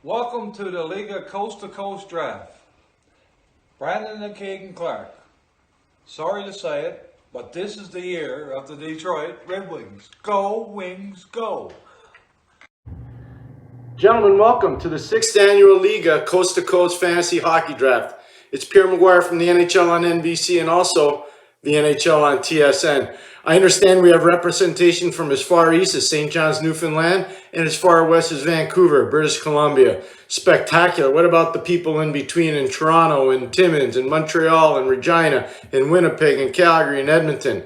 Welcome to the Liiga Coast to Coast Draft. Brandon and Caden Clark. Sorry to say it, but this is the year of the Detroit Red Wings. Go, Wings, go! Gentlemen, welcome to the 6th annual Liiga Coast to Coast Fantasy Hockey Draft. It's Pierre McGuire from the NHL on NBC and also the NHL on TSN. I understand we have representation from as far east as St. John's, Newfoundland, and as far west as Vancouver, British Columbia. Spectacular. What about the people in between in Toronto and Timmins and Montreal and Regina and Winnipeg and Calgary and Edmonton?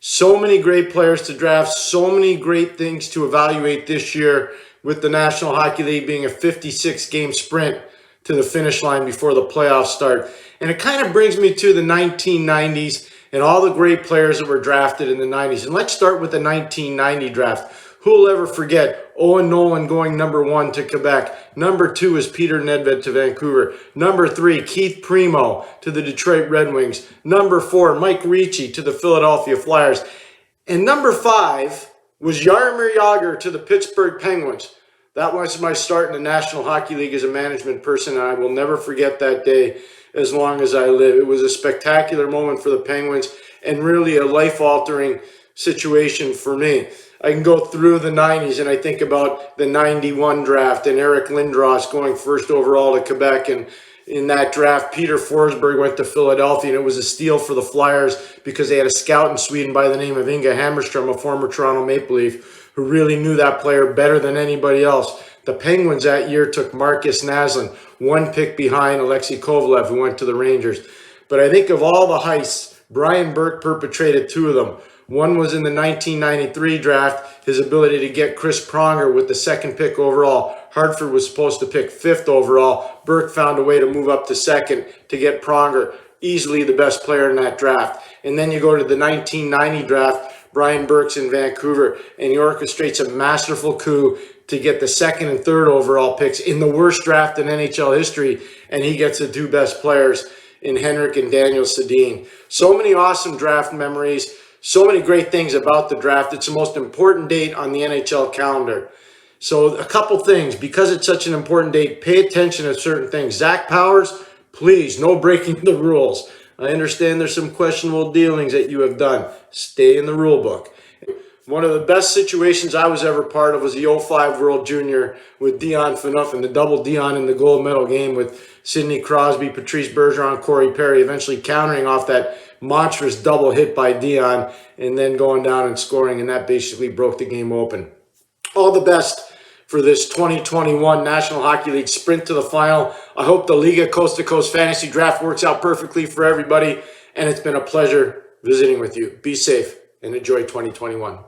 So many great players to draft, so many great things to evaluate this year with the National Hockey League being a 56-game sprint to the finish line before the playoffs start. And it kind of brings me to the 1990s and all the great players that were drafted in the 90s. And let's start with the 1990 draft. Who will ever forget Owen Nolan going number 1 to Quebec? Number 2 is Peter Nedved to Vancouver. Number 3, Keith Primo to the Detroit Red Wings. Number 4, Mike Ricci to the Philadelphia Flyers. And number 5 was Jaromir Jagr to the Pittsburgh Penguins. That was my start in the National Hockey League as a management person, and I will never forget that day as long as I live. It was a spectacular moment for the Penguins and really a life-altering situation for me. I can go through the 90s and I think about the 91 draft and Eric Lindros going first overall to Quebec. And in that draft, Peter Forsberg went to Philadelphia, and it was a steal for the Flyers because they had a scout in Sweden by the name of Inga Hammerstrom, a former Toronto Maple Leaf, who really knew that player better than anybody else. The Penguins that year took Marcus Naslund, 1 pick behind Alexei Kovalev, who went to the Rangers. But I think of all the heists, Brian Burke perpetrated 2 of them. One was in the 1993 draft, his ability to get Chris Pronger with the 2nd pick overall. Hartford was supposed to pick 5th overall. Burke found a way to move up to 2nd to get Pronger, easily the best player in that draft. And then you go to the 1990 draft, Brian Burke's in Vancouver, and he orchestrates a masterful coup to get the 2nd and 3rd overall picks in the worst draft in NHL history, and he gets the 2 best players in Henrik and Daniel Sedin. So many awesome draft memories, so many great things about the draft. It's the most important date on the NHL calendar. So a couple things, because it's such an important date, pay attention to certain things. Zach Powers, please, no breaking the rules. I understand there's some questionable dealings that you have done. Stay in the rule book. One of the best situations I was ever part of was the 05 World Junior with Dion Phaneuf and the double Dion in the gold medal game with Sidney Crosby, Patrice Bergeron, Corey Perry, eventually countering off that monstrous double hit by Dion and then going down and scoring, and that basically broke the game open. All the best for this 2021 National Hockey League sprint to the final. I hope the Liiga Coast to Coast Fantasy Draft works out perfectly for everybody, and it's been a pleasure visiting with you. Be safe and enjoy 2021.